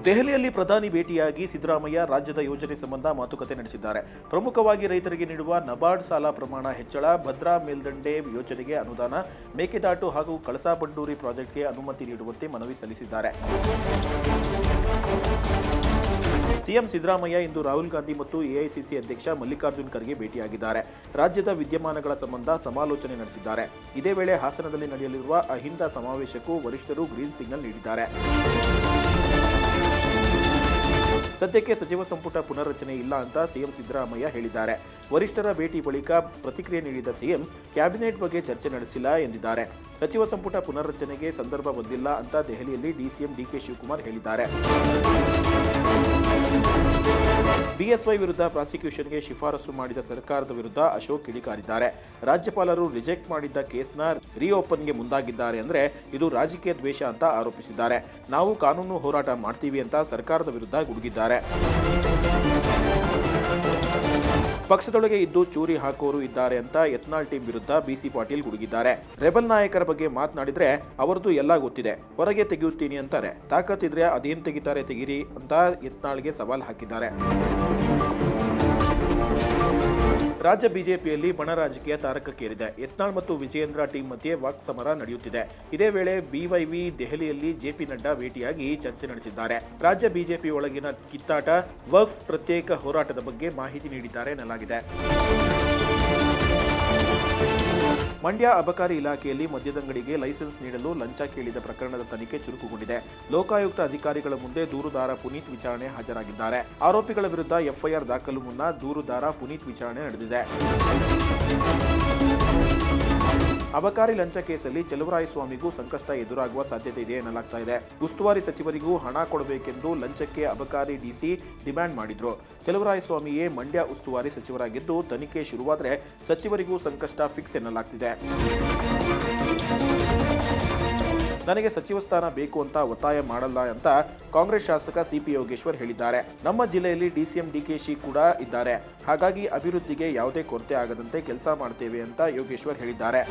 ದೆಹಲಿಯಲ್ಲಿ ಪ್ರಧಾನಿ ಭೇಟಿಯಾಗಿ ಸಿದ್ದರಾಮಯ್ಯ ರಾಜ್ಯದ ಯೋಜನೆ ಸಂಬಂಧ ಮಾತುಕತೆ ನಡೆಸಿದ್ದಾರೆ. ಪ್ರಮುಖವಾಗಿ ರೈತರಿಗೆ ನೀಡುವ ನಬಾರ್ಡ್ ಸಾಲ ಪ್ರಮಾಣ ಹೆಚ್ಚಳ, ಭದ್ರಾ ಮೇಲ್ದಂಡೆ ಯೋಜನೆಗೆ ಅನುದಾನ, ಮೇಕೆದಾಟು ಹಾಗೂ ಕಳಸಾ ಬಂಡೂರಿ ಪ್ರಾಜೆಕ್ಟ್ಗೆ ಅನುಮತಿ ನೀಡುವಂತೆ ಮನವಿ ಸಲ್ಲಿಸಿದ್ದಾರೆ. ಸಿಎಂ ಸಿದ್ದರಾಮಯ್ಯ ಇಂದು ರಾಹುಲ್ ಗಾಂಧಿ ಮತ್ತು ಎಐಸಿಸಿ ಅಧ್ಯಕ್ಷ ಮಲ್ಲಿಕಾರ್ಜುನ್ ಖರ್ಗೆ ಭೇಟಿಯಾಗಿದ್ದಾರೆ. ರಾಜ್ಯದ ವಿದ್ಯಮಾನಗಳ ಸಂಬಂಧ ಸಮಾಲೋಚನೆ ನಡೆಸಿದ್ದಾರೆ. ಇದೇ ವೇಳೆ ಹಾಸನದಲ್ಲಿ ನಡೆಯಲಿರುವ ಅಹಿಂದ ಸಮಾವೇಶಕ್ಕೂ ವರಿಷ್ಠರು ಗ್ರೀನ್ ಸಿಗ್ನಲ್ ನೀಡಿದ್ದಾರೆ. ಸದ್ಯಕ್ಕೆ ಸಚಿವ ಸಂಪುಟ ಪುನರ್ರಚನೆ ಇಲ್ಲ ಅಂತ ಸಿಎಂ ಸಿದ್ದರಾಮಯ್ಯ ಹೇಳಿದ್ದಾರೆ. ವರಿಷ್ಠರ ಭೇಟಿ ಬಳಿಕ ಪ್ರತಿಕ್ರಿಯೆ ನೀಡಿದ ಸಿಎಂ ಕ್ಯಾಬಿನೆಟ್ ಬಗ್ಗೆ ಚರ್ಚೆ ನಡೆಸಿಲ್ಲ ಎಂದಿದ್ದಾರೆ. ಸಚಿವ ಸಂಪುಟ ಪುನರ್ರಚನೆಗೆ ಸಂದರ್ಭ ಬಂದಿಲ್ಲ ಅಂತ ದೆಹಲಿಯಲ್ಲಿ ಡಿಸಿಎಂ ಡಿಕೆ ಶಿವಕುಮಾರ್ ಹೇಳಿದ್ದಾರೆ. ಬಿಎಸ್ವೈ ವಿರುದ್ಧ ಪ್ರಾಸಿಕ್ಯೂಷನ್ಗೆ ಶಿಫಾರಸು ಮಾಡಿದ ಸರ್ಕಾರದ ವಿರುದ್ಧ ಅಶೋಕ್ ಕಿಡಿಕಾರಿದ್ದಾರೆ. ರಾಜ್ಯಪಾಲರು ರಿಜೆಕ್ಟ್ ಮಾಡಿದ್ದ ಕೇಸ್ನ ರೀಓಪನ್ಗೆ ಮುಂದಾಗಿದ್ದಾರೆ ಅಂದ್ರೆ ಇದು ರಾಜಕೀಯ ದ್ವೇಷ ಅಂತ ಆರೋಪಿಸಿದ್ದಾರೆ. ನಾವು ಕಾನೂನು ಹೋರಾಟ ಮಾಡ್ತೀವಿ ಅಂತ ಸರ್ಕಾರದ ವಿರುದ್ಧ ಗುಡುಗಿದ್ದಾರೆ. ಪಕ್ಷದೊಳಗೆ ಇದ್ದು ಚೂರಿ ಹಾಕೋರು ಇದ್ದಾರೆ ಅಂತ ಯತ್ನಾಳ್ ಟೀಮ್ ವಿರುದ್ಧ ಬಿಸಿ ಪಾಟೀಲ್ ಗುಡುಗಿದ್ದಾರೆ. ರೆಬಲ್ ನಾಯಕರ ಬಗ್ಗೆ ಮಾತನಾಡಿದ್ರೆ ಅವರದ್ದು ಎಲ್ಲ ಗೊತ್ತಿದೆ, ಹೊರಗೆ ತೆಗೆಯುತ್ತೀನಿ ಅಂತಾರೆ. ತಾಕತ್ತಿದ್ರೆ ಅದೇನ್ ತೆಗಿತಾರೆ ತೆಗಿರಿ ಅಂತ ಯತ್ನಾಳ್ಗೆ ಸವಾಲ್ ಹಾಕಿದ್ದಾರೆ. ರಾಜ್ಯ ಬಿಜೆಪಿಯಲ್ಲಿ ಬಣ ರಾಜಕೀಯ ತಾರಕಕ್ಕೇರಿದೆ. ಯತ್ನಾಳ್ ಮತ್ತು ವಿಜಯೇಂದ್ರ ಟೀಮ್ ಮಧ್ಯೆ ವಾಕ್ಸಮರ ನಡೆಯುತ್ತಿದೆ. ಇದೇ ವೇಳೆ ಬಿವೈವಿ ದೆಹಲಿಯಲ್ಲಿ ಜೆಪಿ ನಡ್ಡಾ ಭೇಟಿಯಾಗಿ ಚರ್ಚೆ ನಡೆಸಿದ್ದಾರೆ. ರಾಜ್ಯ ಬಿಜೆಪಿ ಒಳಗಿನ ಕಿತ್ತಾಟ, ವಕ್ಫ್ ಪ್ರತ್ಯೇಕ ಹೋರಾಟದ ಬಗ್ಗೆ ಮಾಹಿತಿ ನೀಡಿದ್ದಾರೆ ಎನ್ನಲಾಗಿದೆ. ಮಂಡ್ಯ ಅಬಕಾರಿ ಇಲಾಖೆಯಲ್ಲಿ ಮದ್ಯದಂಗಡಿಗೆ ಲೈಸೆನ್ಸ್ ನೀಡಲು ಲಂಚ ಕೇಳಿದ ಪ್ರಕರಣದ ತನಿಖೆ ಚುರುಕುಗೊಂಡಿದೆ. ಲೋಕಾಯುಕ್ತ ಅಧಿಕಾರಿಗಳ ಮುಂದೆ ದೂರುದಾರ ಪುನೀತ್ ವಿಚಾರಣೆ ಹಾಜರಾಗಿದ್ದಾರೆ. ಆರೋಪಿಗಳ ವಿರುದ್ಧ ಎಫ್ಐಆರ್ ದಾಖಲು ಮುನ್ನ ದೂರುದಾರ ಪುನೀತ್ ವಿಚಾರಣೆ ನಡೆದಿದೆ. ಅಬಕಾರಿ ಲಂಚ ಕೇಸಲ್ಲಿ ಚಲುವರಾಯಸ್ವಾಮಿಗೂ ಸಂಕಷ್ಟ ಎದುರಾಗುವ ಸಾಧ್ಯತೆ ಇದೆ ಎನ್ನಲಾಗ್ತಾ ಇದೆ. ಉಸ್ತುವಾರಿ ಸಚಿವರಿಗೂ ಹಣ ಕೊಡಬೇಕೆಂದು ಲಂಚಕ್ಕೆ ಅಬಕಾರಿ ಡಿಸಿ ಡಿಮ್ಯಾಂಡ್ ಮಾಡಿದ್ರು. ಚಲುವರಾಯಸ್ವಾಮಿಯೇ ಮಂಡ್ಯ ಉಸ್ತುವಾರಿ ಸಚಿವರಾಗಿದ್ದು ತನಿಖೆ ಶುರುವಾದರೆ ಸಚಿವರಿಗೂ ಸಂಕಷ್ಟ ಫಿಕ್ಸ್ ಎನ್ನಲಾಗ್ತಿದೆ. ನನಗೆ ಸಚಿವ ಸ್ಥಾನ ಬೇಕು ಅಂತ ಒತ್ತಾಯ ಮಾಡಲ್ಲ ಅಂತ ಕಾಂಗ್ರೆಸ್ ಶಾಸಕ ಸಿಪಿ ಯೋಗೇಶ್ವರ್ ಹೇಳಿದ್ದಾರೆ. ನಮ್ಮ ಜಿಲ್ಲೆಯಲ್ಲಿ ಡಿಸಿಎಂ ಡಿಕೆಶಿ ಕೂಡ ಇದ್ದಾರೆ. ಹಾಗಾಗಿ ಅಭಿವೃದ್ಧಿಗೆ ಯಾವುದೇ ಕೊರತೆ ಆಗದಂತೆ ಕೆಲಸ ಮಾಡ್ತೇವೆ ಅಂತ ಯೋಗೇಶ್ವರ್ ಹೇಳಿದ್ದಾರೆ.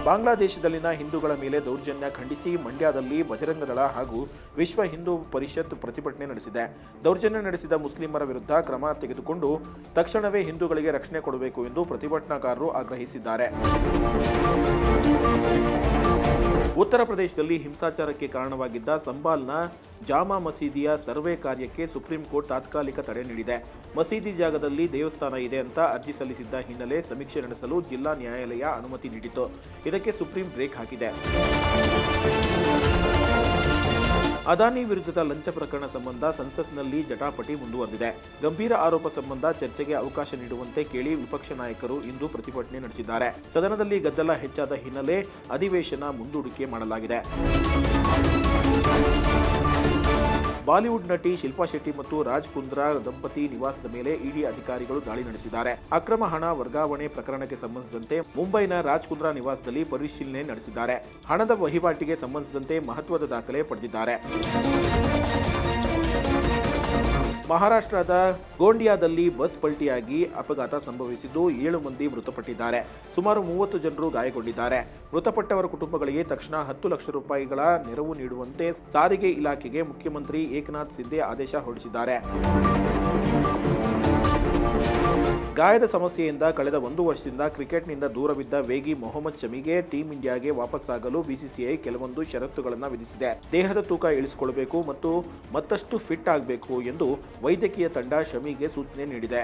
ಬಾಂಗ್ಲಾದೇಶದಲ್ಲಿನ ಹಿಂದೂಗಳ ಮೇಲೆ ದೌರ್ಜನ್ಯ ಖಂಡಿಸಿ ಮಂಡ್ಯದಲ್ಲಿ ಬಜರಂಗ ದಳ ಹಾಗೂ ವಿಶ್ವ ಹಿಂದೂ ಪರಿಷತ್ ಪ್ರತಿಭಟನೆ ನಡೆಸಿದೆ. ದೌರ್ಜನ್ಯ ನಡೆಸಿದ ಮುಸ್ಲಿಮರ ವಿರುದ್ಧ ಕ್ರಮ ತೆಗೆದುಕೊಂಡು ತಕ್ಷಣವೇ ಹಿಂದೂಗಳಿಗೆ ರಕ್ಷಣೆ ಕೊಡಬೇಕು ಎಂದು ಪ್ರತಿಭಟನಾಕಾರರು ಆಗ್ರಹಿಸಿದ್ದಾರೆ. ಉತ್ತರ ಪ್ರದೇಶದಲ್ಲಿ ಹಿಂಸಾಚಾರಕ್ಕೆ ಕಾರಣವಾಗಿದ್ದ ಸಂಬಾಲ್ನ ಜಾಮಾ ಮಸೀದಿಯ ಸರ್ವೆ ಕಾರ್ಯಕ್ಕೆ ಸುಪ್ರೀಂ ಕೋರ್ಟ್ ತಾತ್ಕಾಲಿಕ ತಡೆ ನೀಡಿದೆ. ಮಸೀದಿ ಜಾಗದಲ್ಲಿ ದೇವಸ್ಥಾನ ಇದೆ ಅಂತ ಅರ್ಜಿ ಸಲ್ಲಿಸಿದ್ದ ಹಿನ್ನೆಲೆ ಸಮೀಕ್ಷೆ ನಡೆಸಲು ಜಿಲ್ಲಾ ನ್ಯಾಯಾಲಯ ಅನುಮತಿ ನೀಡಿತು. ಇದಕ್ಕೆ ಸುಪ್ರೀಂ ಬ್ರೇಕ್ ಹಾಕಿದೆ. ಅದಾನಿ ವಿರುದ್ಧದ ಲಂಚ ಪ್ರಕರಣ ಸಂಬಂಧ ಸಂಸತ್ನಲ್ಲಿ ಜಟಾಪಟಿ ಮುಂದುವರೆದಿದೆ. ಗಂಭೀರ ಆರೋಪ ಸಂಬಂಧ ಚರ್ಚೆಗೆ ಅವಕಾಶ ನೀಡುವಂತೆ ಕೇಳಿ ವಿಪಕ್ಷ ನಾಯಕರು ಇಂದು ಪ್ರತಿಭಟನೆ ನಡೆಸಿದ್ದಾರೆ. ಸದನದಲ್ಲಿ ಗದ್ದಲ ಹೆಚ್ಚಾದ ಹಿನ್ನೆಲೆ ಅಧಿವೇಶನ ಮುಂದೂಡಿಕೆ ಮಾಡಲಾಗಿದೆ. ಬಾಲಿವುಡ್ ನಟಿ ಶಿಲ್ಪಾ ಶೆಟ್ಟಿ ಮತ್ತು ರಾಜ್ ಕುಂದ್ರಾ ದಂಪತಿ ನಿವಾಸದ ಮೇಲೆ ಇಡಿ ಅಧಿಕಾರಿಗಳು ದಾಳಿ ನಡೆಸಿದ್ದಾರೆ. ಅಕ್ರಮ ಹಣ ವರ್ಗಾವಣೆ ಪ್ರಕರಣಕ್ಕೆ ಸಂಬಂಧಿಸಿದಂತೆ ಮುಂಬೈನ ರಾಜ್ ಕುಂದ್ರಾ ನಿವಾಸದಲ್ಲಿ ಪರಿಶೀಲನೆ ನಡೆಸಿದ್ದಾರೆ. ಹಣದ ವಹಿವಾಟಿಗೆ ಸಂಬಂಧಿಸಿದಂತೆ ಮಹತ್ವದ ದಾಖಲೆ ಪಡೆದಿದ್ದಾರೆ. ಮಹಾರಾಷ್ಟ್ರದ ಗೋಂಡಿಯಾದಲ್ಲಿ ಬಸ್ ಪಲ್ಟಿಯಾಗಿ ಅಪಘಾತ ಸಂಭವಿಸಿದ್ದು 7 ಮಂದಿ ಮೃತಪಟ್ಟಿದ್ದಾರೆ. ಸುಮಾರು 30 ಜನರು ಗಾಯಗೊಂಡಿದ್ದಾರೆ. ಮೃತಪಟ್ಟವರ ಕುಟುಂಬಗಳಿಗೆ ತಕ್ಷಣ 10 ಲಕ್ಷ ರೂಪಾಯಿಗಳ ನೆರವು ನೀಡುವಂತೆ ಸಾರಿಗೆ ಇಲಾಖೆಗೆ ಮುಖ್ಯಮಂತ್ರಿ ಏಕನಾಥ್ ಶಿಂದೆ ಆದೇಶ ಹೊರಡಿಸಿದ್ದಾರೆ. ಗಾಯದ ಸಮಸ್ಯೆಯಿಂದ ಕಳೆದ 1 ವರ್ಷದಿಂದ ಕ್ರಿಕೆಟ್ನಿಂದ ದೂರವಿದ್ದ ವೇಗಿ ಮೊಹಮ್ಮದ್ ಶಮಿಗೆ ಟೀಂ ಇಂಡಿಯಾಗೆ ವಾಪಸ್ಸಾಗಲು ಬಿಸಿಸಿಐ ಕೆಲವೊಂದು ಷರತ್ತುಗಳನ್ನು ವಿಧಿಸಿದೆ. ದೇಹದ ತೂಕ ಇಳಿಸಿಕೊಳ್ಳಬೇಕು ಮತ್ತು ಮತ್ತಷ್ಟು ಫಿಟ್ ಆಗಬೇಕು ಎಂದು ವೈದ್ಯಕೀಯ ತಂಡ ಶಮಿಗೆ ಸೂಚನೆ ನೀಡಿದೆ.